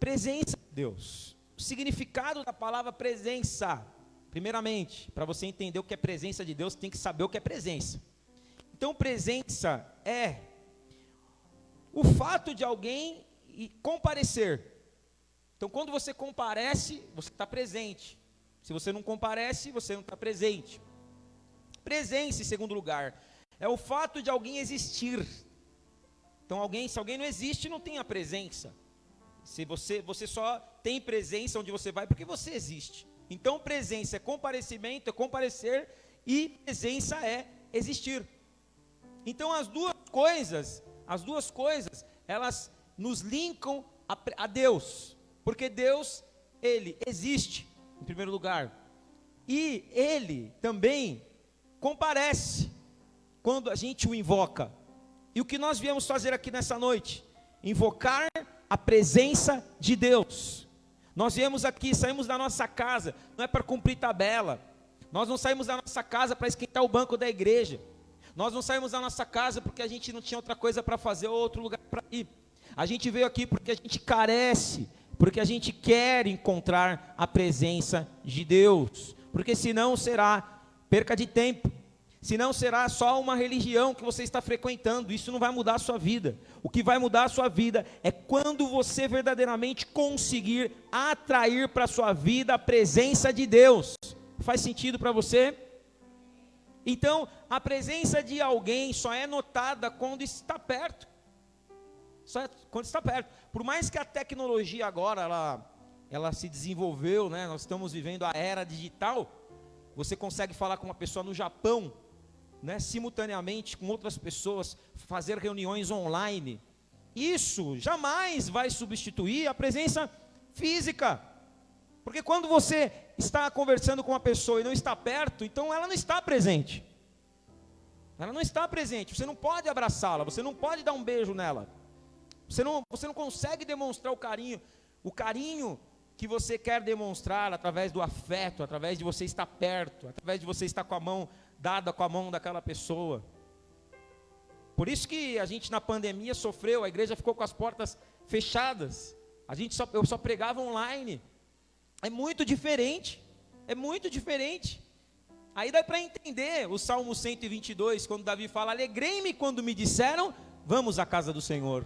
Presença de Deus. O significado da palavra presença. Primeiramente, para você entender o que é presença de Deus, tem que saber o que é presença. Então, presença é o fato de alguém comparecer. Então, quando você comparece, você está presente. Se você não comparece, você não está presente. Presença, em segundo lugar, é o fato de alguém existir. Então, se alguém não existe, não tem a presença. Se você só tem presença onde você vai porque você existe. Então, presença é comparecimento, é comparecer, e presença é existir. Então, as duas coisas, elas nos linkam a Deus, porque Deus, Ele existe, em primeiro lugar, e Ele também comparece, quando a gente o invoca. E o que nós viemos fazer aqui nessa noite? Invocar a presença de Deus. Nós viemos aqui, saímos da nossa casa, não é para cumprir tabela. Nós não saímos da nossa casa para esquentar o banco da igreja. Nós não saímos da nossa casa porque a gente não tinha outra coisa para fazer ou outro lugar para ir. A gente veio aqui porque a gente carece, porque a gente quer encontrar a presença de Deus. Porque senão será perca de tempo. Senão será só uma religião que você está frequentando. Isso não vai mudar a sua vida. O que vai mudar a sua vida é quando você verdadeiramente conseguir atrair para a sua vida a presença de Deus. Faz sentido para você? Então, a presença de alguém só é notada quando está perto. Só é quando está perto. Por mais que a tecnologia agora, ela se desenvolveu, né? Nós estamos vivendo a era digital. Você consegue falar com uma pessoa no Japão, né, simultaneamente com outras pessoas, fazer reuniões online. Isso jamais vai substituir a presença física, porque quando você está conversando com uma pessoa e não está perto, então ela não está presente. Ela não está presente. Você não pode abraçá-la, você não pode dar um beijo nela. Você não consegue demonstrar o carinho que você quer demonstrar através do afeto, através de você estar perto, através de você estar com a mão dada com a mão daquela pessoa. Por isso que a gente na pandemia sofreu, a igreja ficou com as portas fechadas. Eu só pregava online. É muito diferente. Aí dá para entender o Salmo 122, quando Davi fala: alegrei-me quando me disseram, vamos à casa do Senhor.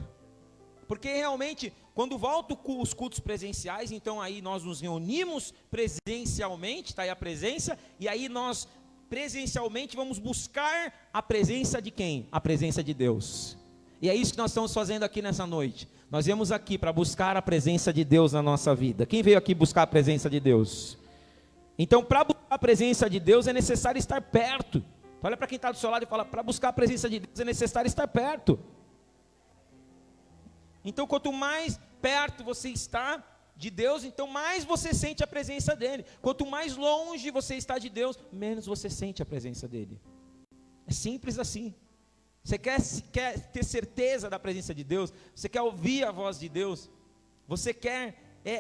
Porque realmente, quando voltam os cultos presenciais, então aí nós nos reunimos presencialmente, está aí a presença, e aí nós presencialmente vamos buscar a presença de quem? A presença de Deus. E é isso que nós estamos fazendo aqui nessa noite. Nós viemos aqui para buscar a presença de Deus na nossa vida. Quem veio aqui buscar a presença de Deus? Então, para buscar a presença de Deus é necessário estar perto. Olha para quem está do seu lado e fala: para buscar a presença de Deus é necessário estar perto. Então, quanto mais perto você está de Deus, então mais você sente a presença dele. Quanto mais longe você está de Deus, menos você sente a presença dele. É simples assim. Você quer ter certeza da presença de Deus? Você quer ouvir a voz de Deus? Você quer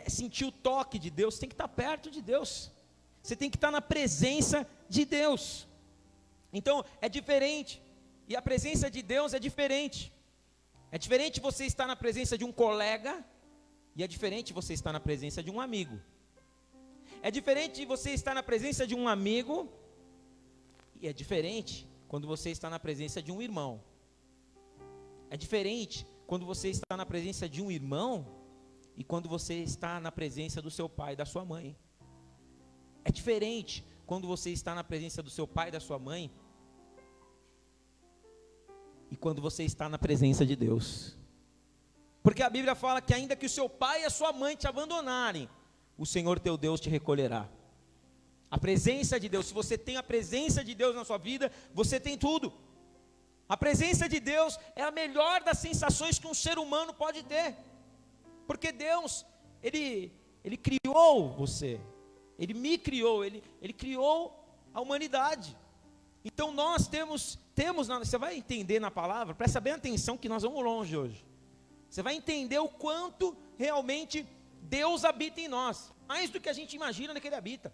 sentir o toque de Deus? Você tem que estar perto de Deus. Você tem que estar na presença de Deus. Então é diferente. E a presença de Deus é diferente. É diferente você estar na presença de um colega, e é diferente você estar na presença de um amigo. É diferente você estar na presença de um amigo, e é diferente quando você está na presença de um irmão. É diferente quando você está na presença de um irmão, e quando você está na presença do seu pai e da sua mãe. É diferente quando você está na presença do seu pai e da sua mãe, e quando você está na presença de Deus. Porque a Bíblia fala que ainda que o seu pai e a sua mãe te abandonarem, o Senhor teu Deus te recolherá. A presença de Deus, se você tem a presença de Deus na sua vida, você tem tudo. A presença de Deus é a melhor das sensações que um ser humano pode ter. Porque Deus, Ele criou você, Ele me criou, Ele criou a humanidade. Então nós temos, você vai entender na palavra, presta bem atenção que nós vamos longe hoje. Você vai entender o quanto realmente Deus habita em nós, mais do que a gente imagina que Ele habita.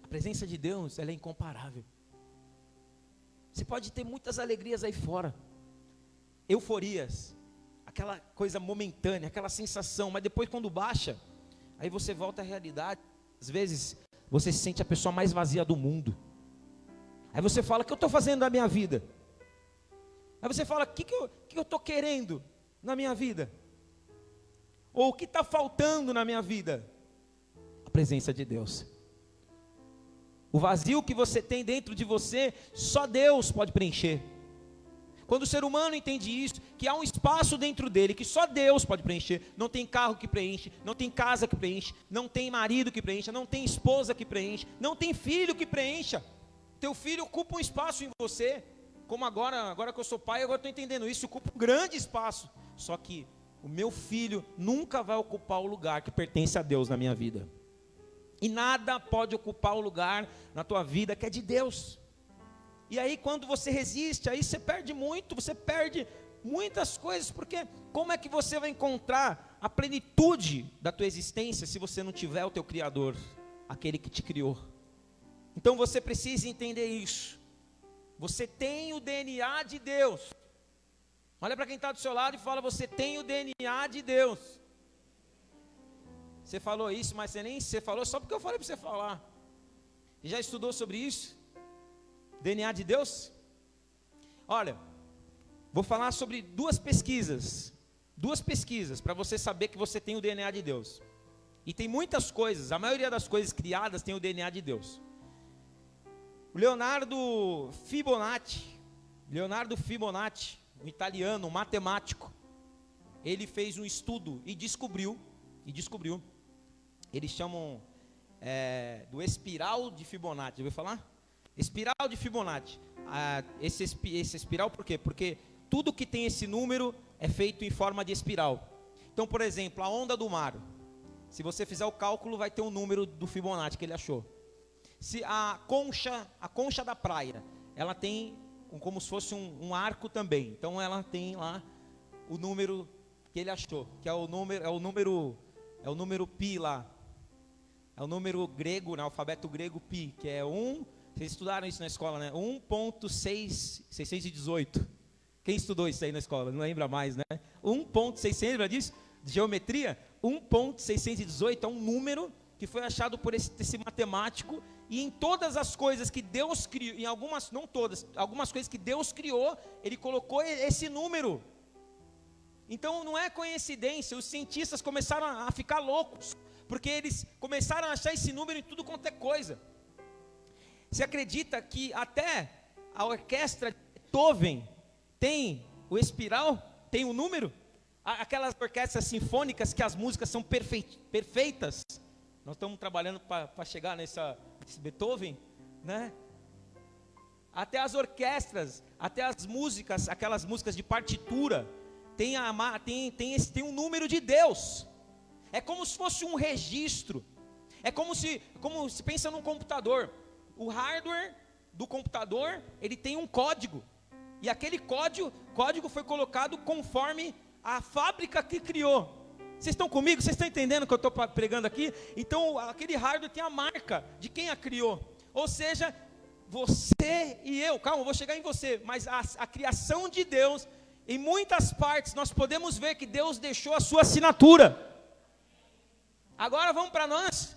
A presença de Deus, ela é incomparável. Você pode ter muitas alegrias aí fora, euforias. aquela coisa momentânea, aquela sensação, mas depois quando baixa, aí você volta à realidade. Às vezes você se sente a pessoa mais vazia do mundo. Aí você fala: o que eu estou fazendo na minha vida? Aí você fala: o que eu estou querendo na minha vida? Ou o que está faltando na minha vida? A presença de Deus. O vazio que você tem dentro de você, só Deus pode preencher. Quando o ser humano entende isso, que há um espaço dentro dele, que só Deus pode preencher, não tem carro que preenche, não tem casa que preenche, não tem marido que preencha, não tem esposa que preenche, não tem filho que preencha. Teu filho ocupa um espaço em você, como agora que eu sou pai, agora estou entendendo isso, ocupa um grande espaço. Só que o meu filho nunca vai ocupar o lugar que pertence a Deus na minha vida. E nada pode ocupar o lugar na tua vida que é de Deus. E aí quando você resiste, aí você perde muito, você perde muitas coisas, porque como é que você vai encontrar a plenitude da tua existência se você não tiver o teu Criador, aquele que te criou? Então você precisa entender isso. Você tem o DNA de Deus. Olha para quem está do seu lado e fala: você tem o DNA de Deus. Você falou isso, mas você falou só porque eu falei para você falar. Você já estudou sobre isso? DNA de Deus? Olha, vou falar sobre duas pesquisas para você saber que você tem o DNA de Deus. E tem muitas coisas, a maioria das coisas criadas tem o DNA de Deus. O Leonardo Fibonacci, um italiano, um matemático, ele fez um estudo e descobriu, eles chamam do espiral de Fibonacci, já ouviu falar? Espiral de Fibonacci. Esse espiral por quê? Porque tudo que tem esse número é feito em forma de espiral. Então, por exemplo, a onda do mar, se você fizer o cálculo, vai ter um número do Fibonacci que ele achou. Se a concha da praia, ela tem como se fosse um arco também. Então ela tem lá o número que ele achou, que é o número pi lá. É o número grego, no alfabeto grego, pi, que é 1. Vocês estudaram isso na escola, né? 1.618. Quem estudou isso aí na escola? Não lembra mais, né? 1.600, lembra disso? De geometria? 1.618 é um número que foi achado por esse matemático. E em todas as coisas que Deus criou, em algumas, não todas, algumas coisas que Deus criou, Ele colocou esse número. Então não é coincidência, os cientistas começaram a ficar loucos, porque eles começaram a achar esse número em tudo quanto é coisa. Você acredita que até a orquestra de Beethoven tem o espiral, tem o número? Aquelas orquestras sinfônicas que as músicas são perfeitas. Nós estamos trabalhando para chegar nesse Beethoven, né? Até as orquestras, até as músicas, aquelas músicas de partitura, tem um número de Deus. É como se fosse um registro. É como se pensa num computador. O hardware do computador, ele tem um código. E aquele código foi colocado conforme a fábrica que criou. Vocês estão comigo? Vocês estão entendendo o que eu estou pregando aqui? Então, aquele hardware tem a marca de quem a criou. Ou seja, você e eu, calma, eu vou chegar em você, mas a criação de Deus, em muitas partes, nós podemos ver que Deus deixou a sua assinatura. Agora vamos para nós.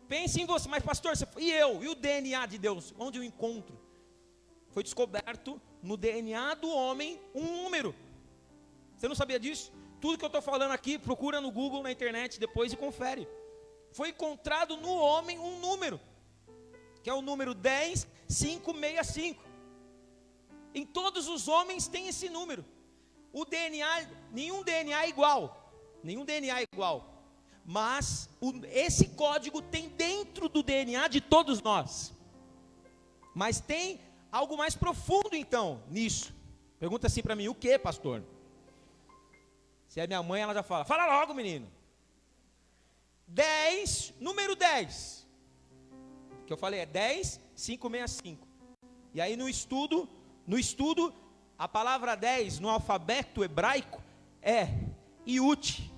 Pense em você, mas pastor, e o DNA de Deus? Onde eu encontro? Foi descoberto no DNA do homem um número. Você não sabia disso? Tudo que eu estou falando aqui, procura no Google, na internet, depois e confere. Foi encontrado no homem um número, que é o número 10565. Em todos os homens tem esse número. O DNA, nenhum DNA é igual. Mas esse código tem dentro do DNA de todos nós. Mas tem algo mais profundo então nisso. Pergunta assim para mim: o que, pastor? Se é minha mãe, ela já fala logo, menino. 10, número 10. Que eu falei é 10565. E aí no estudo, a palavra 10 no alfabeto hebraico é Iut.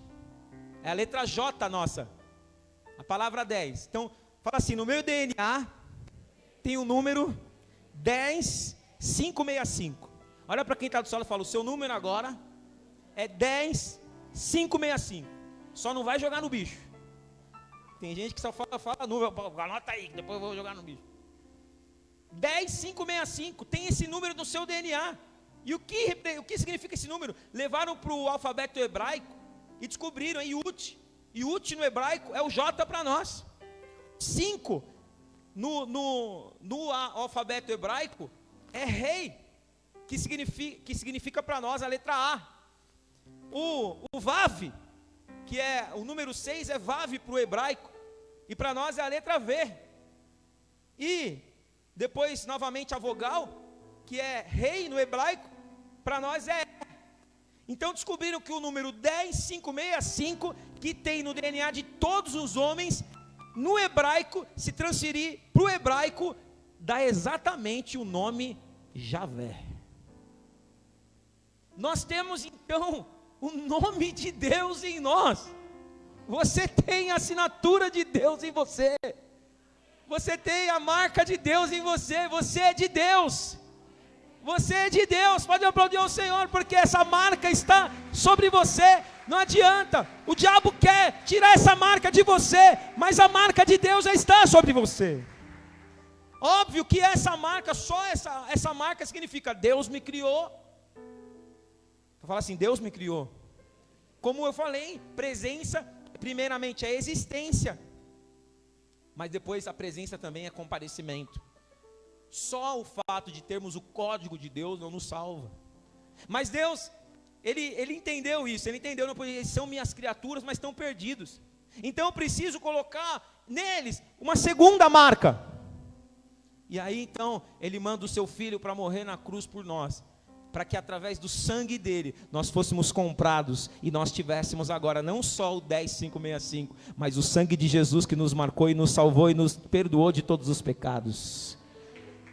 É a letra J nossa. A palavra 10. Então, fala assim: no meu DNA tem o número 10565. Olha para quem está do solo e fala: o seu número agora é 10, 5, 65. Só não vai jogar no bicho. Tem gente que só fala número, anota aí, depois eu vou jogar no bicho. 10, 5, 65, tem esse número no seu DNA. E o que significa esse número? Levaram para o alfabeto hebraico e descobriram Yut. Yut no hebraico é o J para nós. 5 no alfabeto hebraico é rei, que significa para nós a letra A. O Vav, que é o número 6, é Vav para o hebraico, e para nós é a letra V. E depois novamente a vogal, que é rei no hebraico, para nós é E. Então descobriram que o número 10565, que tem no DNA de todos os homens, no hebraico, se transferir para o hebraico, dá exatamente o nome Javé. Nós temos então o nome de Deus em nós. Você tem a assinatura de Deus em você. Você tem a marca de Deus em você. Você é de Deus. Você é de Deus. Pode aplaudir ao Senhor, porque essa marca está sobre você. Não adianta. O diabo quer tirar essa marca de você, mas a marca de Deus já está sobre você. Óbvio que essa marca, só essa marca significa Deus me criou. Fala assim, Deus me criou. Como eu falei, presença, primeiramente é existência, mas depois a presença também é comparecimento. Só o fato de termos o código de Deus não nos salva. Mas Deus, Ele entendeu isso, Ele entendeu, não, porque eles são minhas criaturas, mas estão perdidos. Então eu preciso colocar neles uma segunda marca. E aí então, Ele manda o seu Filho para morrer na cruz por nós, para que através do sangue dele, nós fôssemos comprados, e nós tivéssemos agora não só o 10565, mas o sangue de Jesus que nos marcou e nos salvou e nos perdoou de todos os pecados.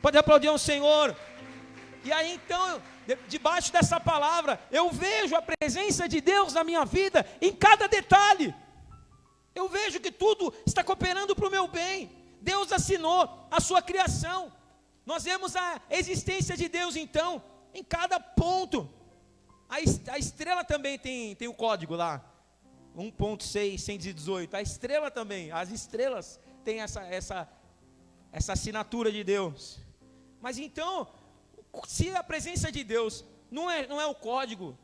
Pode aplaudir ao Senhor. E aí então, debaixo dessa palavra, eu vejo a presença de Deus na minha vida, em cada detalhe. Eu vejo que tudo está cooperando para o meu bem. Deus assinou a sua criação. Nós vemos a existência de Deus então, em cada ponto. A estrela também tem o código lá, 1.618. A estrela também, as estrelas têm essa assinatura de Deus. Mas então, se a presença de Deus não é o código,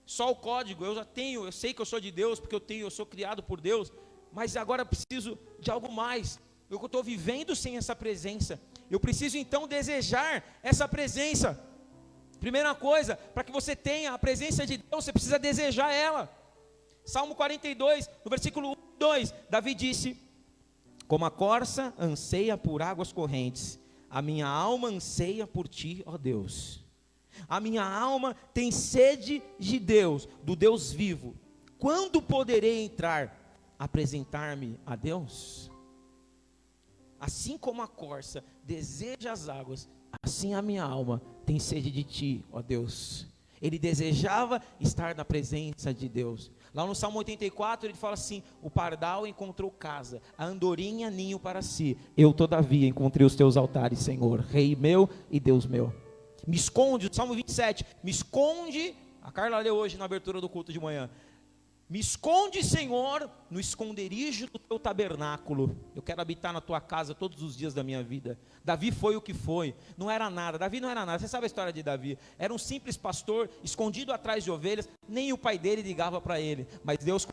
só o código, eu sei que eu sou de Deus, porque eu sou criado por Deus, mas agora eu preciso de algo mais. Eu estou vivendo sem essa presença, eu preciso então desejar essa presença. Primeira coisa, para que você tenha a presença de Deus, você precisa desejar ela. Salmo 42, no versículo 1 e 2, Davi disse: como a corça anseia por águas correntes, a minha alma anseia por ti, ó Deus. A minha alma tem sede de Deus, do Deus vivo. Quando poderei entrar, apresentar-me a Deus? Assim como a corça deseja as águas, assim a minha alma tem sede de ti, ó Deus. Ele desejava estar na presença de Deus. Lá no Salmo 84 ele fala assim: o pardal encontrou casa, a andorinha ninho para si. Eu todavia encontrei os teus altares, Senhor, Rei meu e Deus meu. Me esconde, Salmo 27, me esconde, a Carla leu hoje na abertura do culto de manhã. Me esconde, Senhor, no esconderijo do teu tabernáculo. Eu quero habitar na tua casa todos os dias da minha vida. Davi foi o que foi, não era nada. Davi não era nada, você sabe a história de Davi. Era um simples pastor, escondido atrás de ovelhas. Nem o pai dele ligava para ele. Mas Deus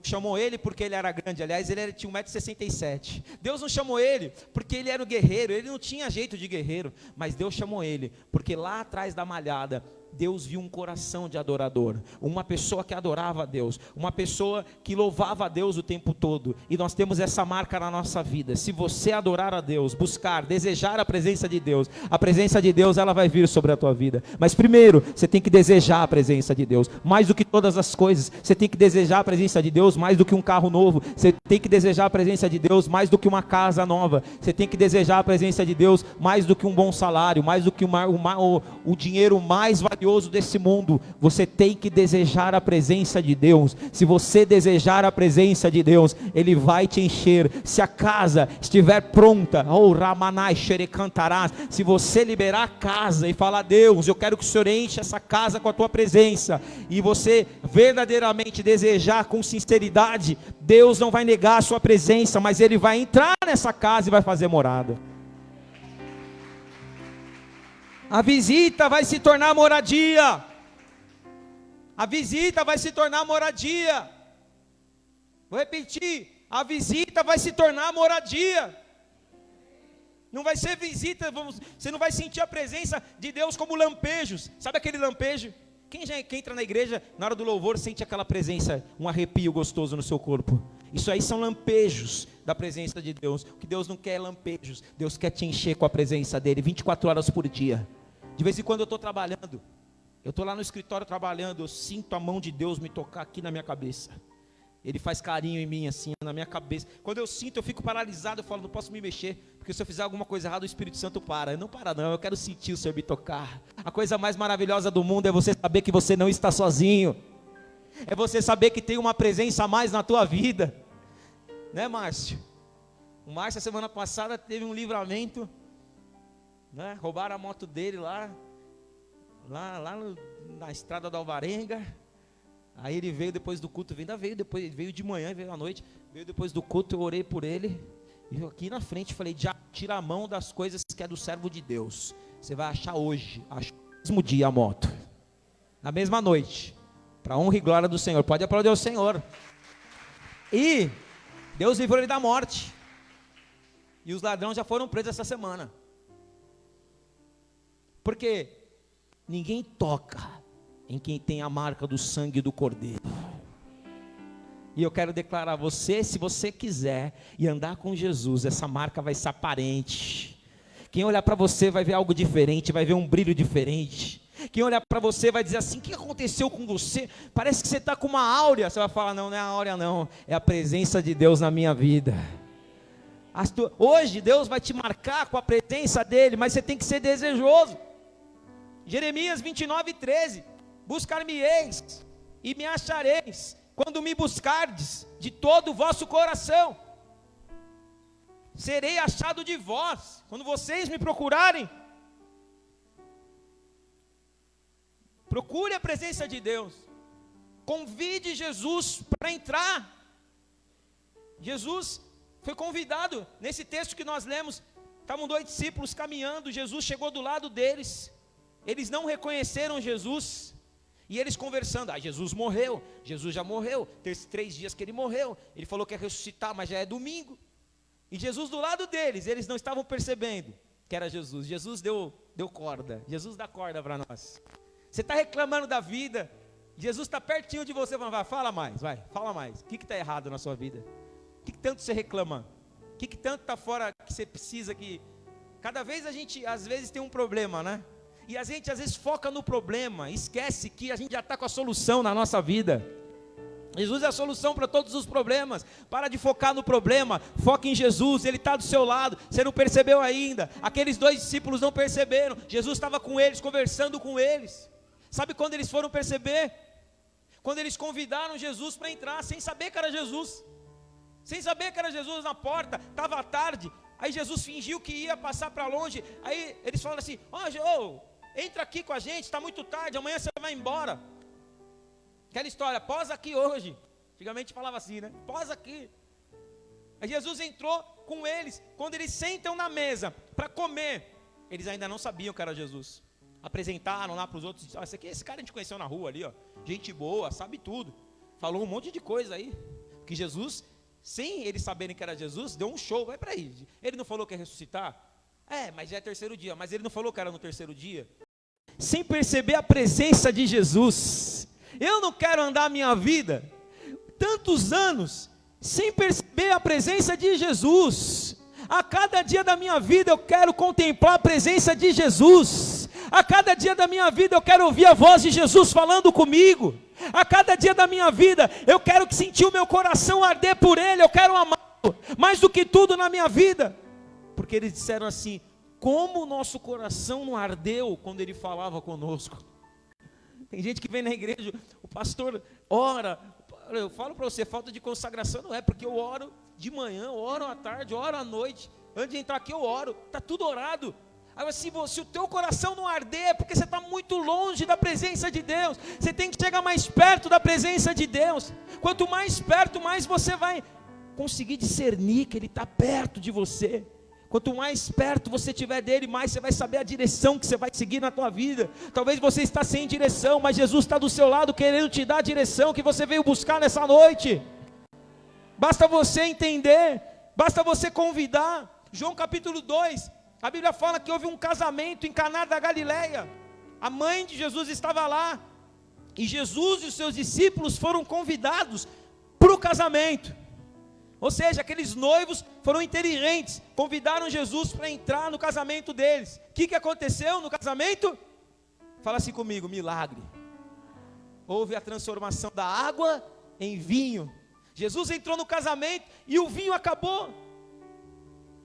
chamou ele porque ele era grande. Aliás, ele tinha 1,67 m. Deus não chamou ele porque ele era um guerreiro. Ele não tinha jeito de guerreiro. Mas Deus chamou ele porque lá atrás da malhada, Deus viu um coração de adorador, uma pessoa que adorava a Deus, uma pessoa que louvava a Deus o tempo todo. E nós temos essa marca na nossa vida. Se você adorar a Deus, buscar, desejar a presença de Deus ela vai vir sobre a tua vida. Mas primeiro, você tem que desejar a presença de Deus, mais do que todas as coisas. Você tem que desejar a presença de Deus mais do que um carro novo. Você tem que desejar a presença de Deus mais do que uma casa nova. Você tem que desejar a presença de Deus mais do que um bom salário, mais do que o dinheiro mais valioso desse mundo, você tem que desejar a presença de Deus. Se você desejar a presença de Deus, Ele vai te encher. Se a casa estiver pronta, oh Ramanai Xerecantarás, se você liberar a casa e falar: Deus, eu quero que o Senhor encha essa casa com a tua presença, e você verdadeiramente desejar com sinceridade, Deus não vai negar a sua presença, mas Ele vai entrar nessa casa e vai fazer morada. A visita vai se tornar moradia. A visita vai se tornar moradia. Vou repetir: a visita vai se tornar moradia. Não vai ser visita, você não vai sentir a presença de Deus como lampejos. Sabe aquele lampejo? Quem entra na igreja, na hora do louvor, sente aquela presença, um arrepio gostoso no seu corpo. Isso aí são lampejos da presença de Deus. O que Deus não quer é lampejos. Deus quer te encher com a presença dEle, 24 horas por dia. De vez em quando eu estou trabalhando, eu estou lá no escritório trabalhando, eu sinto a mão de Deus me tocar aqui na minha cabeça. Ele faz carinho em mim assim, na minha cabeça. Quando eu sinto, eu fico paralisado, eu falo: não posso me mexer, porque se eu fizer alguma coisa errada, o Espírito Santo para. Eu não para não, eu quero sentir o Senhor me tocar. A coisa mais maravilhosa do mundo é você saber que você não está sozinho. É você saber que tem uma presença a mais na tua vida. Né, Márcio? O Márcio, a semana passada, teve um livramento, né? Roubaram a moto dele lá na estrada da Alvarenga. Aí ele veio depois do culto, veio de manhã, veio à noite, veio depois do culto, eu orei por ele, e eu aqui na frente falei: já tira a mão das coisas que é do servo de Deus. Você vai achar hoje, no mesmo dia a moto, na mesma noite, para honra e glória do Senhor. Pode aplaudir o Senhor. E Deus livrou ele da morte, e os ladrões já foram presos essa semana, porque ninguém toca em quem tem a marca do sangue do Cordeiro. E eu quero declarar a você, se você quiser e andar com Jesus, essa marca vai ser aparente. Quem olhar para você vai ver algo diferente, vai ver um brilho diferente. Quem olhar para você vai dizer assim: o que aconteceu com você? Parece que você está com uma áurea. Você vai falar: não, não é a áurea não, é a presença de Deus na minha vida. Hoje Deus vai te marcar com a presença dEle, mas você tem que ser desejoso. Jeremias 29:13: buscar-me-eis e me achareis, quando me buscardes de todo o vosso coração. Serei achado de vós, quando vocês me procurarem. Procure a presença de Deus. Convide Jesus para entrar. Jesus foi convidado. Nesse texto que nós lemos, estavam 2 discípulos caminhando, Jesus chegou do lado deles. Eles não reconheceram Jesus. E eles conversando: Jesus morreu, Jesus já morreu, tem 3 dias que ele morreu, ele falou que ia ressuscitar, mas já é domingo. E Jesus do lado deles, eles não estavam percebendo que era Jesus. Jesus deu corda, Jesus dá corda para nós. Você está reclamando da vida, Jesus está pertinho de você, fala mais, fala mais. O que está errado na sua vida? O que tanto você reclama? O que tanto está fora que você precisa que... Cada vez a gente, às vezes, tem um problema, né? E a gente às vezes foca no problema, esquece que a gente já está com a solução na nossa vida. Jesus é a solução para todos os problemas. Para de focar no problema, foca em Jesus, Ele está do seu lado. Você não percebeu ainda, aqueles 2 discípulos não perceberam. Jesus estava com eles, conversando com eles. Sabe quando eles foram perceber? Quando eles convidaram Jesus para entrar, sem saber que era Jesus. Sem saber que era Jesus na porta, estava tarde. Aí Jesus fingiu que ia passar para longe. Aí eles falaram assim: entra aqui com a gente, está muito tarde, amanhã você vai embora. Aquela história: posa aqui hoje. Antigamente falava assim, né? Posa aqui. Aí Jesus entrou com eles. Quando eles sentam na mesa para comer, eles ainda não sabiam que era Jesus. Apresentaram lá para os outros: esse cara a gente conheceu na rua ali, ó. Gente boa, sabe tudo. Falou um monte de coisa aí. Porque Jesus, sem eles saberem que era Jesus, deu um show. Vai para aí. Ele não falou que ia ressuscitar? Mas já é 3º dia. Mas ele não falou que era no 3º dia? Sem perceber a presença de Jesus. Eu não quero andar a minha vida tantos anos sem perceber a presença de Jesus. A cada dia da minha vida eu quero contemplar a presença de Jesus. A cada dia da minha vida eu quero ouvir a voz de Jesus falando comigo. A cada dia da minha vida eu quero sentir o meu coração arder por Ele. Eu quero amá-lo mais do que tudo na minha vida. Porque eles disseram assim: como o nosso coração não ardeu quando Ele falava conosco. Tem gente que vem na igreja, o pastor ora. Eu falo para você, falta de consagração não é, porque eu oro de manhã, eu oro à tarde, eu oro à noite. Antes de entrar aqui eu oro, está tudo orado. Agora, se o teu coração não arder, é porque você está muito longe da presença de Deus. Você tem que chegar mais perto da presença de Deus. Quanto mais perto, mais você vai conseguir discernir que Ele está perto de você. Quanto mais perto você estiver dele, mais você vai saber a direção que você vai seguir na tua vida. Talvez você está sem direção, mas Jesus está do seu lado querendo te dar a direção que você veio buscar nessa noite. Basta você entender, basta você convidar. João capítulo 2, a Bíblia fala que houve um casamento em Caná da Galileia. A mãe de Jesus estava lá, e Jesus e os seus discípulos foram convidados para o casamento. Ou seja, aqueles noivos foram inteligentes, convidaram Jesus para entrar no casamento deles. O que aconteceu no casamento? Fala assim comigo, milagre. Houve a transformação da água em vinho. Jesus entrou no casamento e o vinho acabou.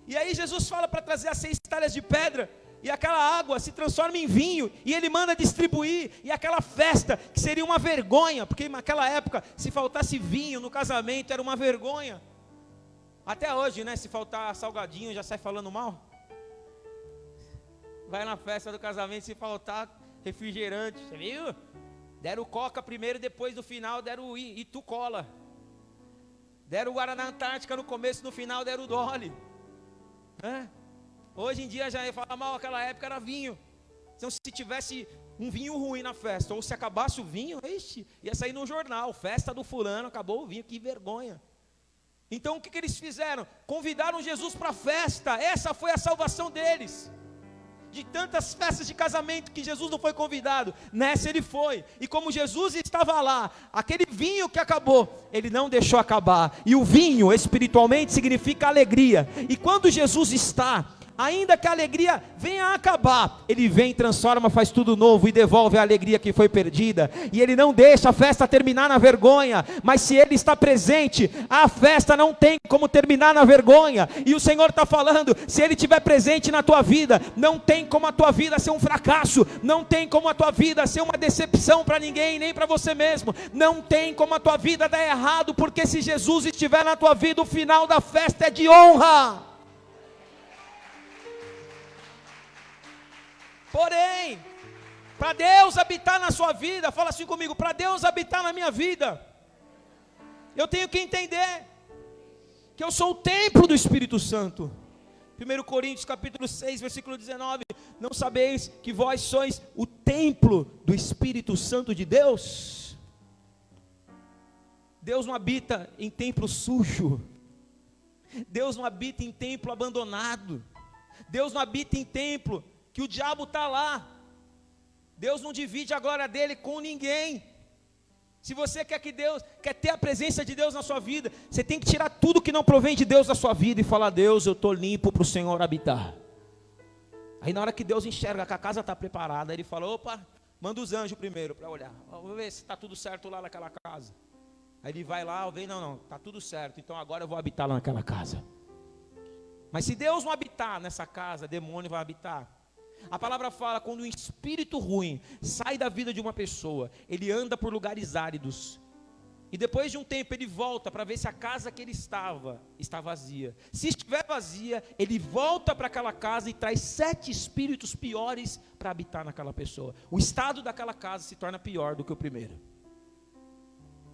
E aí Jesus fala para trazer as 6 talhas de pedra, e aquela água se transforma em vinho, e Ele manda distribuir, e aquela festa, que seria uma vergonha, porque naquela época, se faltasse vinho no casamento, era uma vergonha. Até hoje, né, se faltar salgadinho, já sai falando mal. Vai na festa do casamento, se faltar refrigerante, você viu? Deram Coca primeiro, depois no final deram o Itu Cola. Deram o Guaraná Antártica no começo, no final deram o Dolly. Hoje em dia já ia falar mal, aquela época era vinho. Então se tivesse um vinho ruim na festa, ou se acabasse o vinho, ia sair no jornal, festa do fulano, acabou o vinho, que vergonha. Então o que eles fizeram? Convidaram Jesus para a festa, essa foi a salvação deles. De tantas festas de casamento que Jesus não foi convidado, nessa ele foi. E como Jesus estava lá, aquele vinho que acabou, ele não deixou acabar. E o vinho espiritualmente significa alegria. E quando Jesus está, ainda que a alegria venha a acabar, Ele vem, transforma, faz tudo novo e devolve a alegria que foi perdida. E Ele não deixa a festa terminar na vergonha, mas se Ele está presente, a festa não tem como terminar na vergonha. E o Senhor está falando, se Ele estiver presente na tua vida, não tem como a tua vida ser um fracasso, não tem como a tua vida ser uma decepção para ninguém, nem para você mesmo, não tem como a tua vida dar errado, porque se Jesus estiver na tua vida, o final da festa é de honra. Porém, para Deus habitar na sua vida, fala assim comigo, para Deus habitar na minha vida, eu tenho que entender que eu sou o templo do Espírito Santo. 1 Coríntios capítulo 6, versículo 19, não sabeis que vós sois o templo do Espírito Santo de Deus? Deus não habita em templo sujo, Deus não habita em templo abandonado, Deus não habita em templo que o diabo está lá. Deus não divide a glória dele com ninguém. Se você quer ter a presença de Deus na sua vida, você tem que tirar tudo que não provém de Deus da sua vida e falar, Deus, eu estou limpo para o Senhor habitar. Aí na hora que Deus enxerga que a casa está preparada, Ele fala, opa, manda os anjos primeiro para olhar, vamos ver se está tudo certo lá naquela casa. Aí Ele vai lá, vem, não, está tudo certo, então agora eu vou habitar lá naquela casa. Mas se Deus não habitar nessa casa, demônio vai habitar. A palavra fala, quando um espírito ruim sai da vida de uma pessoa, ele anda por lugares áridos, e depois de um tempo ele volta para ver se a casa que ele estava está vazia. Se estiver vazia, ele volta para aquela casa e traz 7 espíritos piores para habitar naquela pessoa. O estado daquela casa se torna pior do que o primeiro.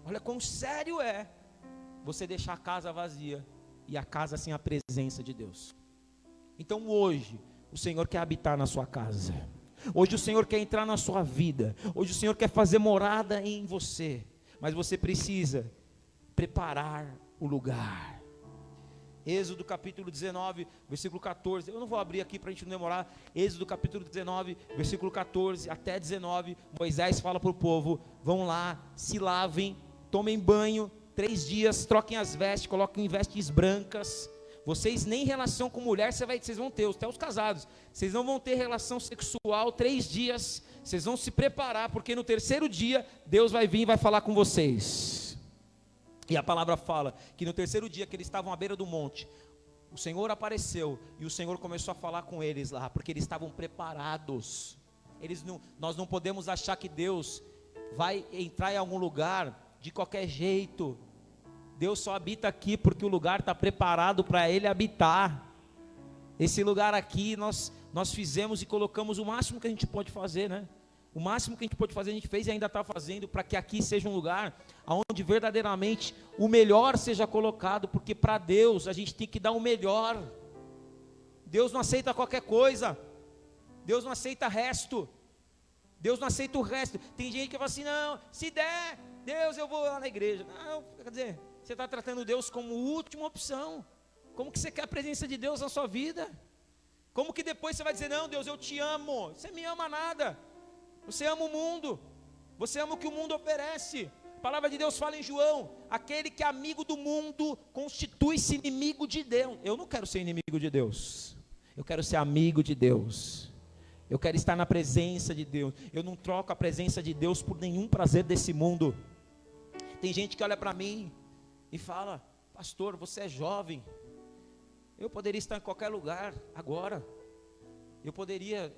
Olha quão sério é você deixar a casa vazia e a casa sem a presença de Deus. Então hoje o Senhor quer habitar na sua casa. Hoje o Senhor quer entrar na sua vida. Hoje o Senhor quer fazer morada em você. Mas você precisa preparar o lugar. Êxodo capítulo 19, versículo 14. Eu não vou abrir aqui para a gente não demorar. Êxodo capítulo 19, versículo 14 até 19. Moisés fala para o povo, vão lá, se lavem, tomem banho, 3 dias, troquem as vestes, coloquem vestes brancas. Vocês nem relação com mulher vocês vão ter, até os casados. Vocês não vão ter relação sexual 3 dias. Vocês vão se preparar, porque no 3º dia Deus vai vir e vai falar com vocês. E a palavra fala que no 3º dia que eles estavam à beira do monte, o Senhor apareceu e o Senhor começou a falar com eles lá, porque eles estavam preparados. Nós não podemos achar que Deus vai entrar em algum lugar de qualquer jeito. Deus só habita aqui porque o lugar está preparado para Ele habitar. Esse lugar aqui nós fizemos e colocamos o máximo que a gente pode fazer, né? O máximo que a gente pode fazer, a gente fez e ainda está fazendo, para que aqui seja um lugar onde verdadeiramente o melhor seja colocado, porque para Deus a gente tem que dar o melhor. Deus não aceita qualquer coisa, Deus não aceita resto, Deus não aceita o resto. Tem gente que fala assim, não, se der, Deus, eu vou lá na igreja. Não, quer dizer, você está tratando Deus como última opção. Como que você quer a presença de Deus na sua vida? Como que depois você vai dizer, não, Deus, eu te amo? Você me ama nada. Você ama o mundo, você ama o que o mundo oferece. A palavra de Deus fala em João, aquele que é amigo do mundo constitui-se inimigo de Deus. Eu não quero ser inimigo de Deus, eu quero ser amigo de Deus. Eu quero estar na presença de Deus. Eu não troco a presença de Deus por nenhum prazer desse mundo. Tem gente que olha para mim e fala, pastor, você é jovem, eu poderia estar em qualquer lugar agora, eu poderia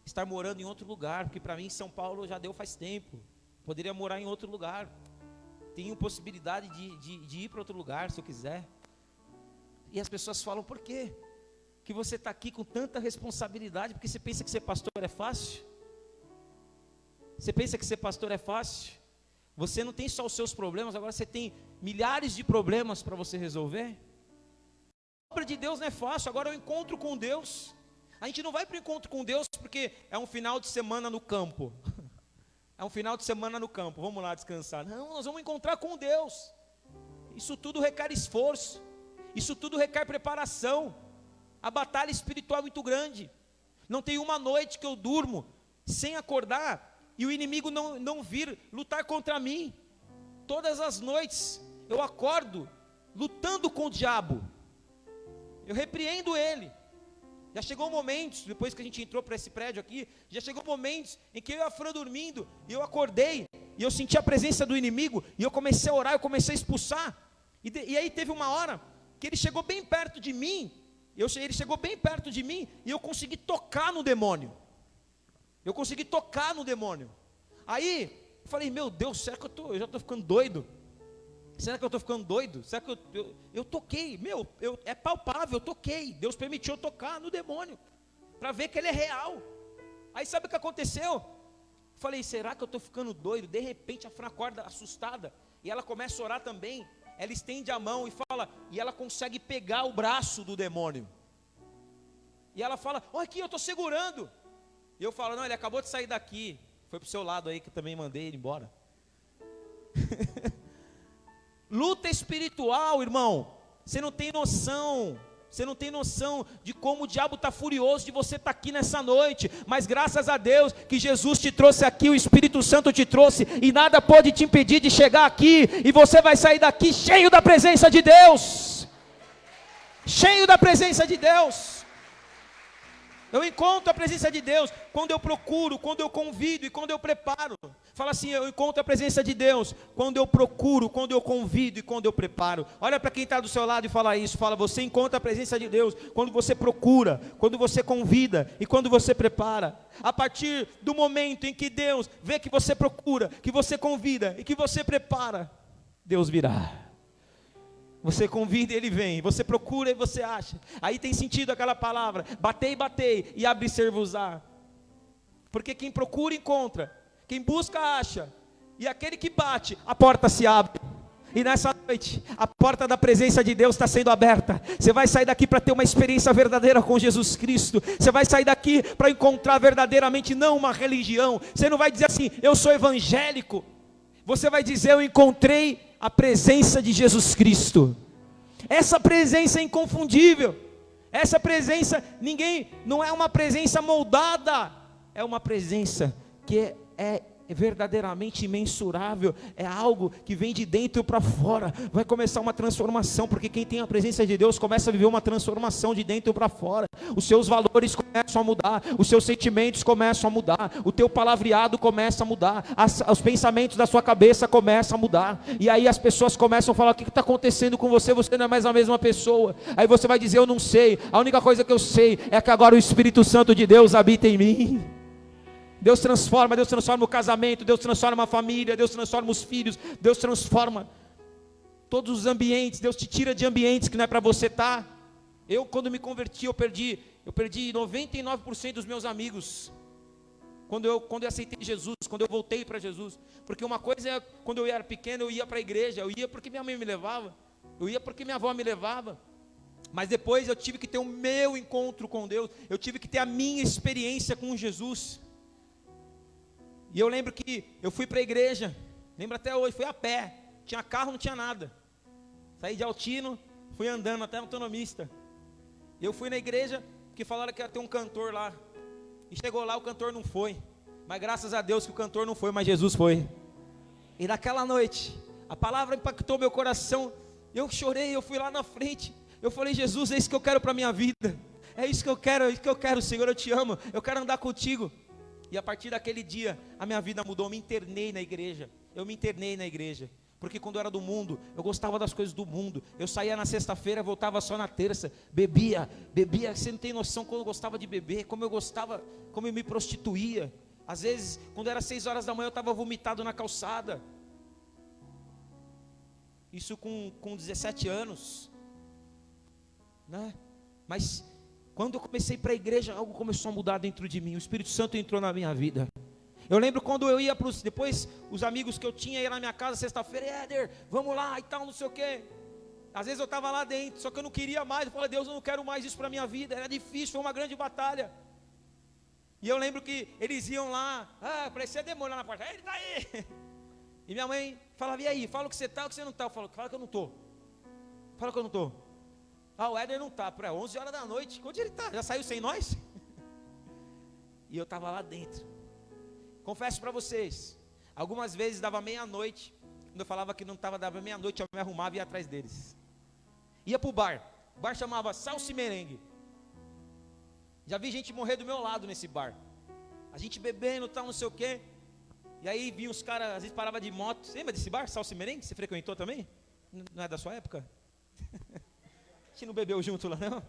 estar morando em outro lugar, porque para mim São Paulo já deu faz tempo, poderia morar em outro lugar, tenho possibilidade de ir para outro lugar se eu quiser. E as pessoas falam, por quê? Que você está aqui com tanta responsabilidade, porque você pensa que ser pastor é fácil? Você pensa que ser pastor é fácil? Você não tem só os seus problemas, agora você tem milhares de problemas para você resolver. A obra de Deus não é fácil. Agora o encontro com Deus, a gente não vai para o encontro com Deus porque é um final de semana no campo. É um final de semana no campo, vamos lá descansar. Não, nós vamos encontrar com Deus. Isso tudo requer esforço, isso tudo requer preparação. A batalha espiritual é muito grande. Não tem uma noite que eu durmo sem acordar e o inimigo não vir lutar contra mim. Todas as noites eu acordo lutando com o diabo. Eu repreendo ele. Já chegou momentos, depois que a gente entrou para esse prédio aqui, já chegou momentos em que eu e a Fran dormindo, e eu acordei, e eu senti a presença do inimigo, e eu comecei a orar, eu comecei a expulsar, e aí teve uma hora, que ele chegou bem perto de mim, ele chegou bem perto de mim, e eu consegui tocar no demônio, aí, eu falei, meu Deus, será que eu já estou ficando doido? Será que eu estou ficando doido? Será que eu toquei? É palpável, eu toquei. Deus permitiu eu tocar no demônio, para ver que ele é real. Aí sabe o que aconteceu? Falei, será que eu estou ficando doido? De repente a Fran acorda assustada, e ela começa a orar também. Ela estende a mão e fala, e ela consegue pegar o braço do demônio. E ela fala, olha aqui, eu estou segurando. E eu falo, não, ele acabou de sair daqui. Foi para o seu lado aí que eu também mandei ele embora. Luta espiritual, irmão, você não tem noção de como o diabo está furioso de você estar aqui nessa noite, mas graças a Deus que Jesus te trouxe aqui, o Espírito Santo te trouxe, e nada pode te impedir de chegar aqui, e você vai sair daqui cheio da presença de Deus, cheio da presença de Deus. Eu encontro a presença de Deus quando eu procuro, quando eu convido e quando eu preparo. Fala assim, eu encontro a presença de Deus quando eu procuro, quando eu convido e quando eu preparo. Olha para quem está do seu lado e fala isso. Fala, você encontra a presença de Deus quando você procura, quando você convida e quando você prepara. A partir do momento em que Deus vê que você procura, que você convida e que você prepara, Deus virá. Você convida e ele vem, você procura e você acha. Aí tem sentido aquela palavra, batei, e abre-se-vos-á. Porque quem procura, encontra. Quem busca, acha. E aquele que bate, a porta se abre. E nessa noite, a porta da presença de Deus está sendo aberta. Você vai sair daqui para ter uma experiência verdadeira com Jesus Cristo. Você vai sair daqui para encontrar verdadeiramente, não uma religião. Você não vai dizer assim, eu sou evangélico. Você vai dizer, eu encontrei a presença de Jesus Cristo. Essa presença é inconfundível. Essa presença, não é uma presença moldada. É uma presença que é verdadeiramente imensurável. É algo que vem de dentro para fora. Vai começar uma transformação, porque quem tem a presença de Deus começa a viver uma transformação de dentro para fora. Os seus valores começam a mudar, os seus sentimentos começam a mudar, o teu palavreado começa a mudar, os pensamentos da sua cabeça começam a mudar, e aí as pessoas começam a falar, o que está acontecendo com você? Você não é mais a mesma pessoa. Aí você vai dizer, eu não sei, a única coisa que eu sei é que agora o Espírito Santo de Deus habita em mim. Deus transforma o casamento, Deus transforma a família, Deus transforma os filhos, Deus transforma todos os ambientes. Deus te tira de ambientes que não é para você estar. Eu, quando me converti, eu perdi 99% dos meus amigos. Quando eu aceitei Jesus, quando eu voltei para Jesus. Porque uma coisa é, quando eu era pequeno, eu ia para a igreja, eu ia porque minha mãe me levava, eu ia porque minha avó me levava. Mas depois eu tive que ter o meu encontro com Deus, eu tive que ter a minha experiência com Jesus. E eu lembro que eu fui para a igreja, lembro até hoje, fui a pé, tinha carro, não tinha nada. Saí de Altino, fui andando até Autonomista. Eu fui na igreja, que falaram que ia ter um cantor lá. E chegou lá, o cantor não foi. Mas graças a Deus que o cantor não foi, mas Jesus foi. E naquela noite, a palavra impactou meu coração. Eu chorei, eu fui lá na frente. Eu falei, Jesus, é isso que eu quero para a minha vida. É isso que eu quero, Senhor, eu te amo. Eu quero andar contigo. E a partir daquele dia, a minha vida mudou. Eu me internei na igreja. Porque quando eu era do mundo, eu gostava das coisas do mundo. Eu saía na sexta-feira, voltava só na terça. Bebia. Você não tem noção como eu gostava de beber, como eu me prostituía. Às vezes, quando era 6 horas da manhã, eu estava vomitado na calçada. Isso com 17 anos. Né? Mas quando eu comecei para a igreja, algo começou a mudar dentro de mim. O Espírito Santo entrou na minha vida. Eu lembro quando eu ia depois, os amigos que eu tinha iam na minha casa sexta-feira, Éder, vamos lá e tal, não sei o quê. Às vezes eu estava lá dentro, só que eu não queria mais. Eu falei, Deus, eu não quero mais isso para a minha vida. Era difícil, foi uma grande batalha. E eu lembro que eles iam lá, parecia demônio lá na porta, ele está aí. E minha mãe falava, e aí, fala o que você está, o que você não está. Eu falo, fala que eu não estou. Fala que eu não estou. O Éder não está, para 11 horas da noite, onde ele está? Já saiu sem nós? E eu estava lá dentro. Confesso para vocês, algumas vezes dava meia-noite, quando eu falava que não estava, dava meia-noite, eu me arrumava e ia atrás deles. Ia para o bar chamava Salsa e Merengue. Já vi gente morrer do meu lado nesse bar. A gente bebendo, tal, não sei o quê. E aí vinha os caras, às vezes parava de moto. Você lembra desse bar, Salsa e Merengue? Você frequentou também? Não é da sua época? A gente não bebeu junto lá, não?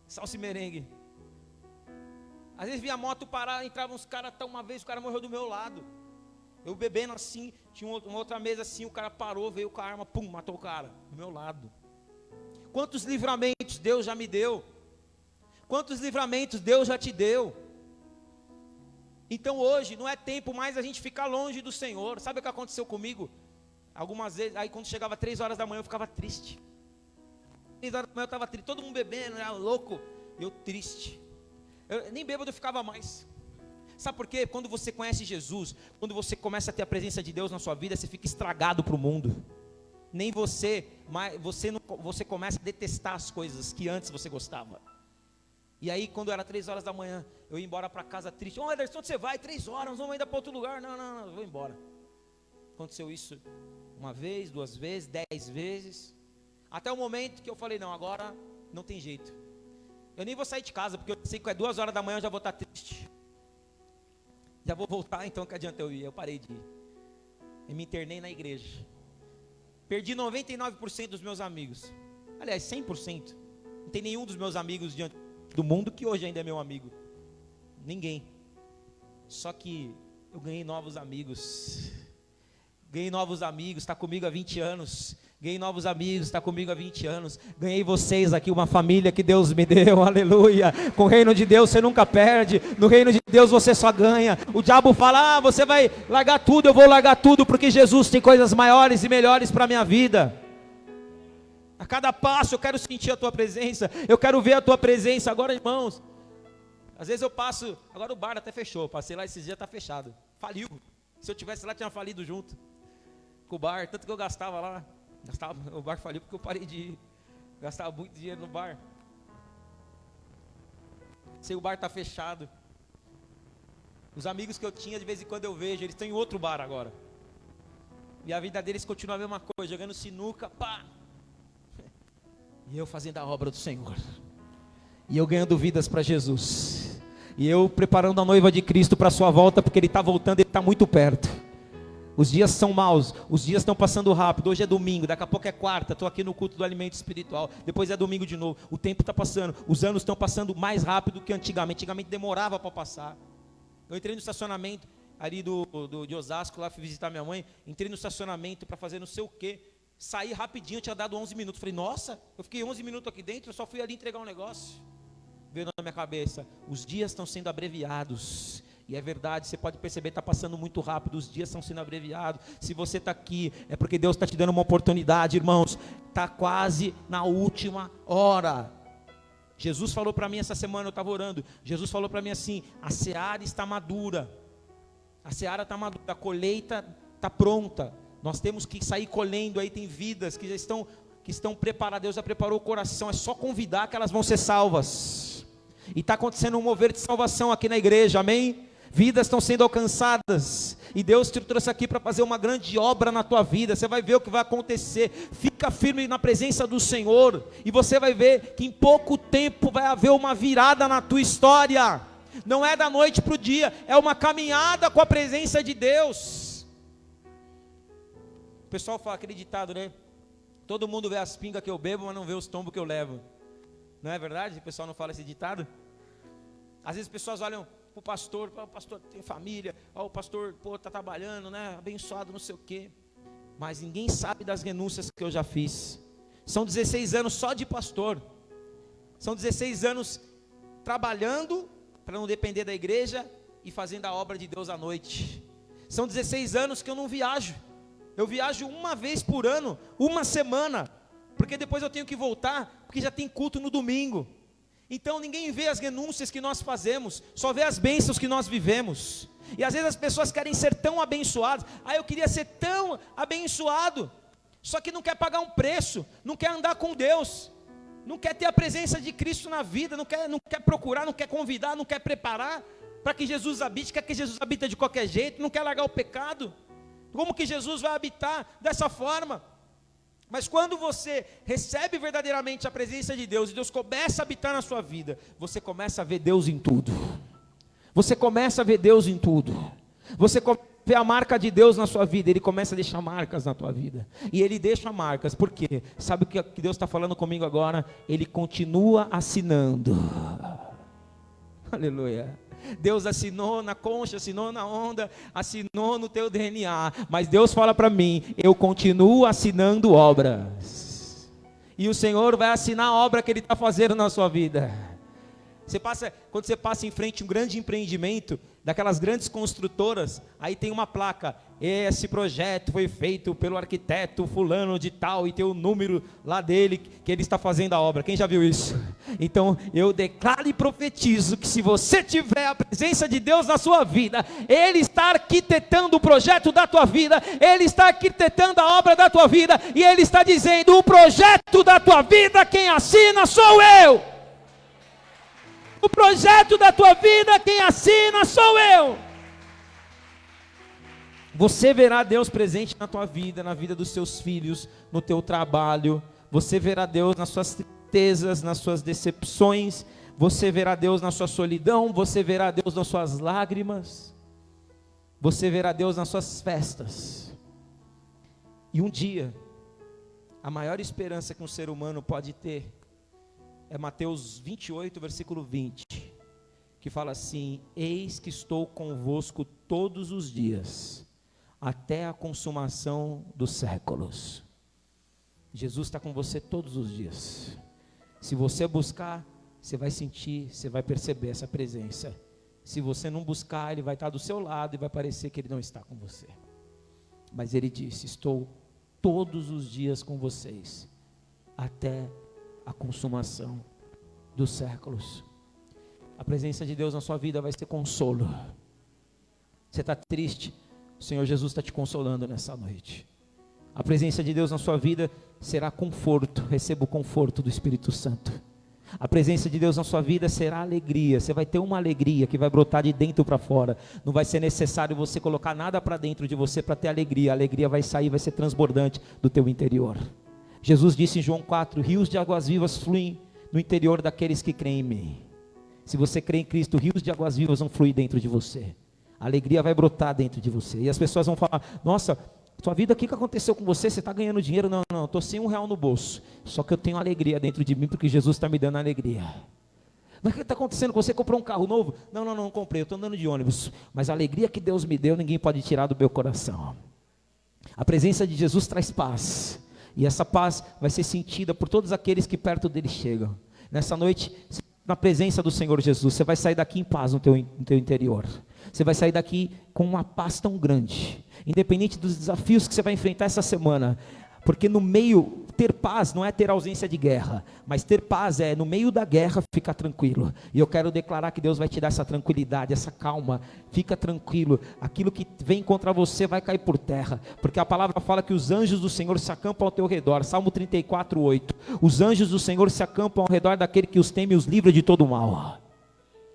Salsa e Merengue. Às vezes via a moto parar, entravam uns caras, uma vez o cara morreu do meu lado. Eu bebendo assim, tinha uma outra mesa assim, o cara parou, veio com a arma, pum, matou o cara, do meu lado. Quantos livramentos Deus já me deu? Quantos livramentos Deus já te deu? Então hoje não é tempo mais a gente ficar longe do Senhor. Sabe o que aconteceu comigo? Algumas vezes, aí quando chegava 3 horas da manhã eu ficava triste. 3 horas da manhã eu estava triste, todo mundo bebendo, era louco, eu triste. Nem bêbado eu ficava mais. Sabe por quê? Quando você conhece Jesus, quando você começa a ter a presença de Deus na sua vida, você fica estragado para o mundo. Nem você começa a detestar as coisas que antes você gostava. E aí quando era 3 horas da manhã, eu ia embora para casa triste. Anderson, onde você vai? 3 horas, nós vamos ainda para outro lugar. Não, eu vou embora. Aconteceu isso 1 vez, 2 vezes, 10 vezes. Até o momento que eu falei, não, agora não tem jeito. Eu nem vou sair de casa, porque eu sei que é 2 horas da manhã eu já vou estar triste. Já vou voltar, então que adianta eu ir? Eu parei de ir. Eu me internei na igreja. Perdi 99% dos meus amigos. Aliás, 100%. Não tem nenhum dos meus amigos diante do mundo que hoje ainda é meu amigo. Ninguém. Só que eu ganhei novos amigos. Está comigo há 20 anos. Ganhei novos amigos, está comigo há 20 anos. Ganhei vocês aqui, uma família que Deus me deu, aleluia. Com o reino de Deus você nunca perde. No reino de Deus você só ganha. O diabo fala, você vai largar tudo. Eu vou largar tudo porque Jesus tem coisas maiores e melhores para a minha vida. A cada passo eu quero sentir a tua presença. Eu quero ver a tua presença. Agora, irmãos, às vezes eu passo, agora o bar até fechou. Passei lá esses dias, está fechado. Faliu. Se eu tivesse lá, tinha falido junto com o bar, tanto que eu gastava lá. O bar faliu porque eu parei de ir. Gastava muito dinheiro no bar. Se o bar está fechado. Os amigos que eu tinha, de vez em quando eu vejo, eles estão em outro bar agora. E a vida deles continua a mesma coisa, jogando sinuca, pá. E eu fazendo a obra do Senhor. E eu ganhando vidas para Jesus. E eu preparando a noiva de Cristo para a sua volta, porque Ele está voltando, Ele está muito perto. Os dias são maus, os dias estão passando rápido. Hoje é domingo, daqui a pouco é quarta. Estou aqui no culto do alimento espiritual. Depois é domingo de novo. O tempo está passando, os anos estão passando mais rápido que antigamente. Antigamente demorava para passar. Eu entrei no estacionamento ali de Osasco, lá fui visitar minha mãe, entrei no estacionamento para fazer não sei o quê, saí rapidinho, tinha dado 11 minutos, falei, nossa, eu fiquei 11 minutos aqui dentro, eu só fui ali entregar um negócio. Veio na minha cabeça, os dias estão sendo abreviados, e é verdade, você pode perceber, está passando muito rápido, os dias estão sendo abreviados. Se você está aqui, é porque Deus está te dando uma oportunidade, irmãos, está quase na última hora. Jesus falou para mim essa semana, eu estava orando, Jesus falou para mim assim, a seara está madura, a seara está madura, a colheita está pronta, nós temos que sair colhendo, aí tem vidas que já estão preparadas, Deus já preparou o coração, é só convidar que elas vão ser salvas, e está acontecendo um mover de salvação aqui na igreja, amém? Vidas estão sendo alcançadas, e Deus te trouxe aqui para fazer uma grande obra na tua vida, você vai ver o que vai acontecer, fica firme na presença do Senhor, e você vai ver que em pouco tempo vai haver uma virada na tua história, não é da noite para o dia, é uma caminhada com a presença de Deus. O pessoal fala aquele ditado, né? Todo mundo vê as pingas que eu bebo, mas não vê os tombos que eu levo. Não é verdade? O pessoal não fala esse ditado? Às vezes as pessoas olham para o pastor tem família, o pastor está trabalhando, né? Abençoado, não sei o quê. Mas ninguém sabe das renúncias que eu já fiz. São 16 anos só de pastor. São 16 anos trabalhando para não depender da igreja e fazendo a obra de Deus à noite. São 16 anos que eu não viajo. Eu viajo uma vez por ano, uma semana, porque depois eu tenho que voltar, porque já tem culto no domingo. Então ninguém vê as renúncias que nós fazemos, só vê as bênçãos que nós vivemos. E às vezes as pessoas querem ser tão abençoadas, eu queria ser tão abençoado, só que não quer pagar um preço, não quer andar com Deus, não quer ter a presença de Cristo na vida, não quer procurar, não quer convidar, não quer preparar para que Jesus habite, quer que Jesus habite de qualquer jeito, não quer largar o pecado. Como que Jesus vai habitar dessa forma? Mas quando você recebe verdadeiramente a presença de Deus, e Deus começa a habitar na sua vida, você começa a ver Deus em tudo. Você começa a ver Deus em tudo. Você vê a marca de Deus na sua vida, Ele começa a deixar marcas na tua vida. E Ele deixa marcas, por quê? Sabe o que Deus está falando comigo agora? Ele continua assinando. Aleluia. Deus assinou na concha, assinou na onda, assinou no teu DNA, mas Deus fala para mim, eu continuo assinando obras, e o Senhor vai assinar a obra que Ele está fazendo na sua vida. Quando você passa em frente a um grande empreendimento, daquelas grandes construtoras, aí tem uma placa, esse projeto foi feito pelo arquiteto fulano de tal, e tem o número lá dele, que ele está fazendo a obra. Quem já viu isso? Então eu declaro e profetizo, que se você tiver a presença de Deus na sua vida, Ele está arquitetando o projeto da tua vida, Ele está arquitetando a obra da tua vida, e Ele está dizendo, o projeto da tua vida, quem assina sou eu. O projeto da tua vida, quem assina sou eu. Você verá Deus presente na tua vida, na vida dos seus filhos, no teu trabalho. Você verá Deus nas suas tristezas, nas suas decepções. Você verá Deus na sua solidão. Você verá Deus nas suas lágrimas. Você verá Deus nas suas festas. E um dia, a maior esperança que um ser humano pode ter é Mateus 28, versículo 20, que fala assim, eis que estou convosco todos os dias, até a consumação dos séculos. Jesus está com você todos os dias. Se você buscar, você vai sentir, você vai perceber essa presença. Se você não buscar, Ele vai estar do seu lado e vai parecer que Ele não está com você. Mas Ele disse, estou todos os dias com vocês, até a consumação dos séculos. A presença de Deus na sua vida vai ser consolo. Você está triste, o Senhor Jesus está te consolando nessa noite. A presença de Deus na sua vida será conforto. Receba o conforto do Espírito Santo. A presença de Deus na sua vida será alegria. Você vai ter uma alegria que vai brotar de dentro para fora. Não vai ser necessário você colocar nada para dentro de você para ter alegria. A alegria vai sair, vai ser transbordante do teu interior. Jesus disse em João 4, rios de águas vivas fluem no interior daqueles que creem em mim. Se você crê em Cristo, rios de águas vivas vão fluir dentro de você. A alegria vai brotar dentro de você. E as pessoas vão falar, nossa, sua vida, o que aconteceu com você? Você está ganhando dinheiro? Não, estou sem R$1 no bolso. Só que eu tenho alegria dentro de mim, porque Jesus está me dando alegria. Mas o que está acontecendo? Você comprou um carro novo? Não comprei, eu estou andando de ônibus. Mas a alegria que Deus me deu, ninguém pode tirar do meu coração. A presença de Jesus traz paz. E essa paz vai ser sentida por todos aqueles que perto dele chegam. Nessa noite, na presença do Senhor Jesus, você vai sair daqui em paz no teu interior. Você vai sair daqui com uma paz tão grande, independente dos desafios que você vai enfrentar essa semana. Porque no meio, ter paz não é ter ausência de guerra, mas ter paz é no meio da guerra ficar tranquilo. E eu quero declarar que Deus vai te dar essa tranquilidade, essa calma. Fica tranquilo, aquilo que vem contra você vai cair por terra, porque a palavra fala que os anjos do Senhor se acampam ao teu redor. Salmo 34:8. Os anjos do Senhor se acampam ao redor daquele que os teme e os livra de todo mal.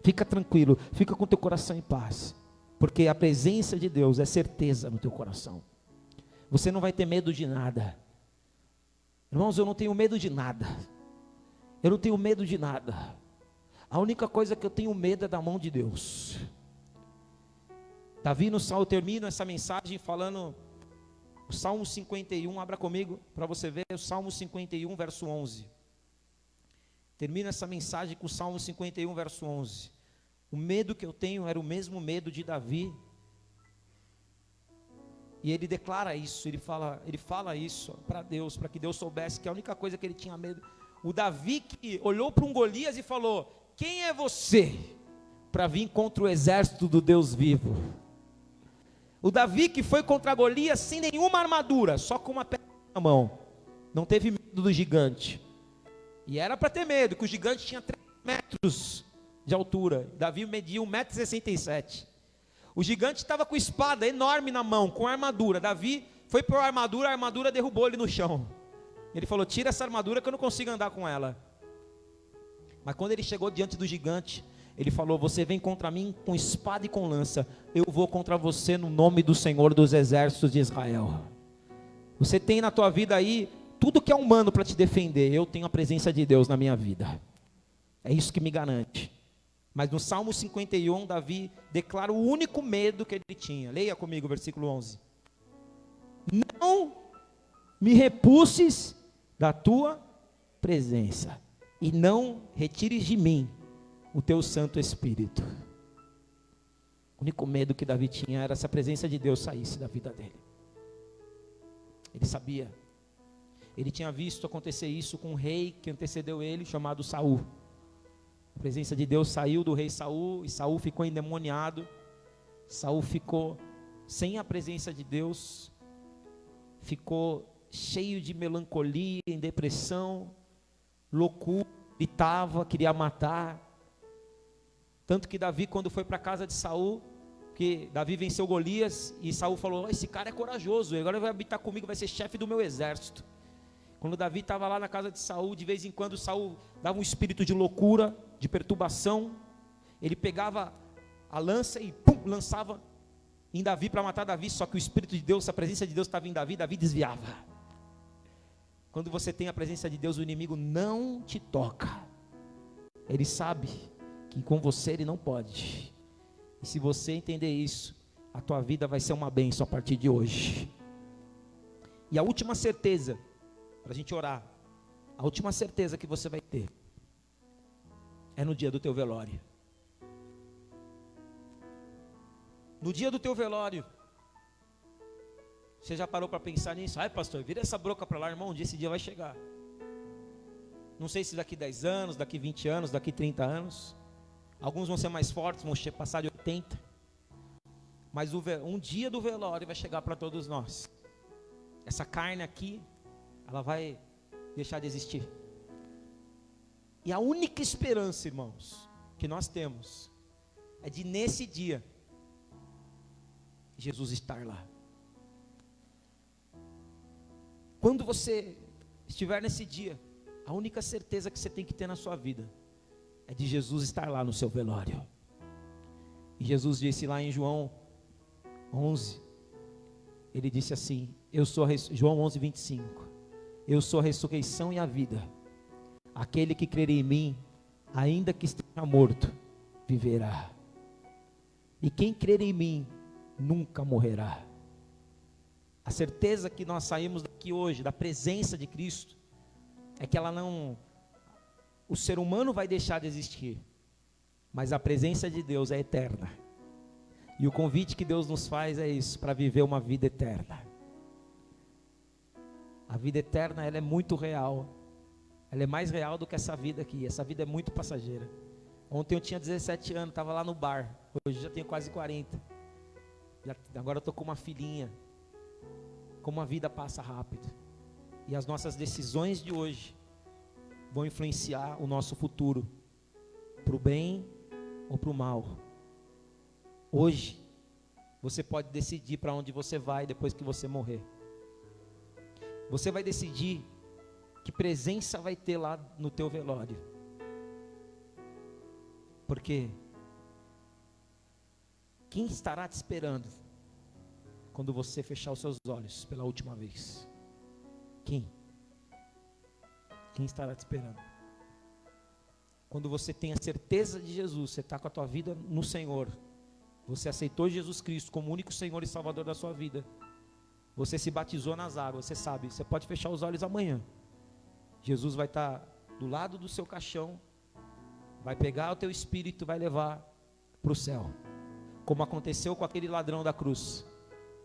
Fica tranquilo, fica com teu coração em paz, porque a presença de Deus é certeza no teu coração. Você não vai ter medo de nada. Irmãos, eu não tenho medo de nada. Eu não tenho medo de nada. A única coisa que eu tenho medo é da mão de Deus. Davi no Salmo, eu termino essa mensagem falando o Salmo 51, abra comigo para você ver o Salmo 51, verso 11. Termino essa mensagem com o Salmo 51, verso 11. O medo que eu tenho era o mesmo medo de Davi. E ele declara isso, ele fala isso para Deus, para que Deus soubesse que a única coisa que ele tinha medo. O Davi que olhou para um Golias e falou: quem é você para vir contra o exército do Deus vivo? O Davi que foi contra Golias sem nenhuma armadura, só com uma pedra na mão, não teve medo do gigante. E era para ter medo, que o gigante tinha 3 metros de altura, Davi media 1,67 m. O gigante estava com espada enorme na mão, com armadura. Davi foi para a armadura derrubou ele no chão. Ele falou: tira essa armadura que eu não consigo andar com ela. Mas quando ele chegou diante do gigante, ele falou: você vem contra mim com espada e com lança, eu vou contra você no nome do Senhor dos exércitos de Israel. Você tem na tua vida aí tudo que é humano para te defender. Eu tenho a presença de Deus na minha vida. É isso que me garante. Mas no Salmo 51, Davi declara o único medo que ele tinha. Leia comigo o versículo 11. Não me repulses da tua presença, e não retires de mim o teu Santo Espírito. O único medo que Davi tinha era se a presença de Deus saísse da vida dele. Ele sabia. Ele tinha visto acontecer isso com um rei que antecedeu ele, chamado Saul. A presença de Deus saiu do rei Saul, e Saul ficou endemoniado. Saul ficou sem a presença de Deus, ficou cheio de melancolia, em depressão, loucura, gritava, queria matar. Tanto que Davi, quando foi para a casa de Saul, que Davi venceu Golias, e Saul falou: esse cara é corajoso, agora ele vai habitar comigo, vai ser chefe do meu exército. Quando Davi estava lá na casa de Saul, de vez em quando Saul dava um espírito de loucura, de perturbação. Ele pegava a lança e lançava em Davi para matar Davi. Só que o Espírito de Deus, a presença de Deus estava em Davi, Davi desviava. Quando você tem a presença de Deus, o inimigo não te toca. Ele sabe que com você ele não pode. E se você entender isso, a tua vida vai ser uma bênção a partir de hoje. E a última certeza, para a gente orar, a última certeza que você vai ter é no dia do teu velório. No dia do teu velório, você já parou para pensar nisso? Ai, pastor, vira essa broca para lá, irmão, um dia esse dia vai chegar. Não sei se daqui 10 anos, daqui 20 anos, daqui 30 anos. Alguns vão ser mais fortes, vão passar de 80. Mas um dia do velório vai chegar para todos nós. Essa carne aqui, ela vai deixar de existir. E a única esperança, irmãos, que nós temos, é de nesse dia, Jesus estar lá. Quando você estiver nesse dia, a única certeza que você tem que ter na sua vida, é de Jesus estar lá no seu velório. E Jesus disse lá em João 11, ele disse assim, João 11, 25, eu sou a ressurreição e a vida, aquele que crer em mim, ainda que esteja morto, viverá, e quem crer em mim, nunca morrerá. A certeza que nós saímos daqui hoje, da presença de Cristo, é que o ser humano vai deixar de existir, mas a presença de Deus é eterna. E o convite que Deus nos faz é isso, para viver uma vida eterna. A vida eterna, ela é muito real. Ela é mais real do que essa vida aqui. Essa vida é muito passageira. Ontem eu tinha 17 anos, estava lá no bar. Hoje já tenho quase 40. Agora eu estou com uma filhinha. Como a vida passa rápido. E as nossas decisões de hoje vão influenciar o nosso futuro, para o bem ou para o mal. Hoje, você pode decidir para onde você vai depois que você morrer. Você vai decidir que presença vai ter lá no teu velório. Porque quem estará te esperando quando você fechar os seus olhos pela última vez? Quem? Quem estará te esperando? Quando você tem a certeza de Jesus, você está com a tua vida no Senhor, você aceitou Jesus Cristo como único Senhor e Salvador da sua vida, você se batizou nas águas, você sabe, você pode fechar os olhos amanhã, Jesus vai estar do lado do seu caixão, vai pegar o teu espírito e vai levar para o céu, como aconteceu com aquele ladrão da cruz.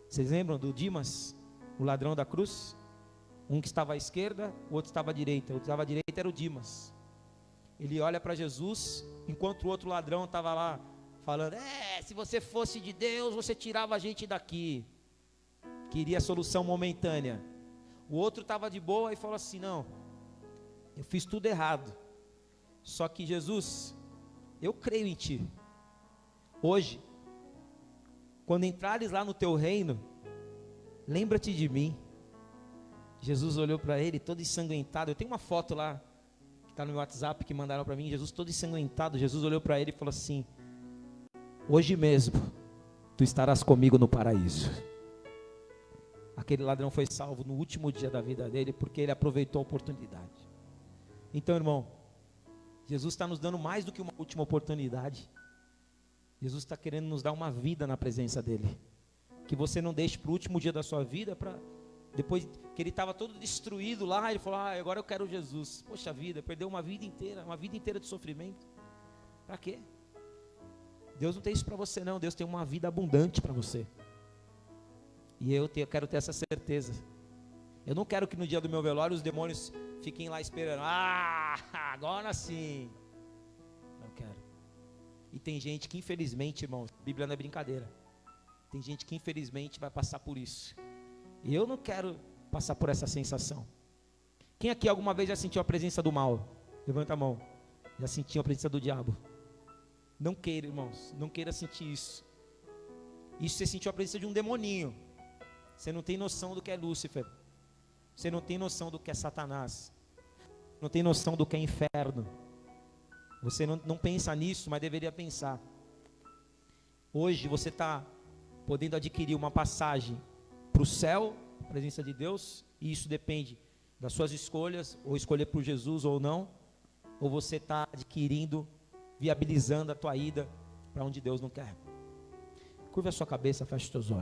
Vocês lembram do Dimas, o ladrão da cruz? Um que estava à esquerda, o outro estava à direita. O que estava à direita era o Dimas. Ele olha para Jesus, enquanto o outro ladrão estava lá falando: se você fosse de Deus, você tirava a gente daqui. Queria a solução momentânea. O outro estava de boa e falou assim: não, eu fiz tudo errado. Só que Jesus, eu creio em ti. Hoje, quando entrares lá no teu reino, lembra-te de mim. Jesus olhou para ele todo ensanguentado. Eu tenho uma foto lá, que está no meu WhatsApp, que mandaram para mim. Jesus todo ensanguentado. Jesus olhou para ele e falou assim: hoje mesmo, tu estarás comigo no paraíso. Aquele ladrão foi salvo no último dia da vida dele, porque ele aproveitou a oportunidade. Então, irmão, Jesus está nos dando mais do que uma última oportunidade. Jesus está querendo nos dar uma vida na presença dele. Que você não deixe para o último dia da sua vida, para depois que ele estava todo destruído lá, ele falou: agora eu quero Jesus. Poxa vida, perdeu uma vida inteira de sofrimento. Para quê? Deus não tem isso para você não, Deus tem uma vida abundante para você. E eu quero ter essa certeza. Eu não quero que no dia do meu velório os demônios fiquem lá esperando: agora sim. Não quero. E tem gente que infelizmente, irmão, a Bíblia não é brincadeira. Tem gente que infelizmente vai passar por isso. E eu não quero passar por essa sensação. Quem aqui alguma vez já sentiu a presença do mal? Levanta a mão. Já sentiu a presença do diabo? Não queira, irmãos, não queira sentir isso. Isso você sentiu a presença de um demoninho. Você não tem noção do que é Lúcifer. Você não tem noção do que é Satanás. Não tem noção do que é inferno. Você não pensa nisso, mas deveria pensar. Hoje você está podendo adquirir uma passagem para o céu, a presença de Deus, e isso depende das suas escolhas, ou escolher por Jesus ou não, ou você está adquirindo, viabilizando a tua ida para onde Deus não quer. Curva a sua cabeça, feche os teus olhos.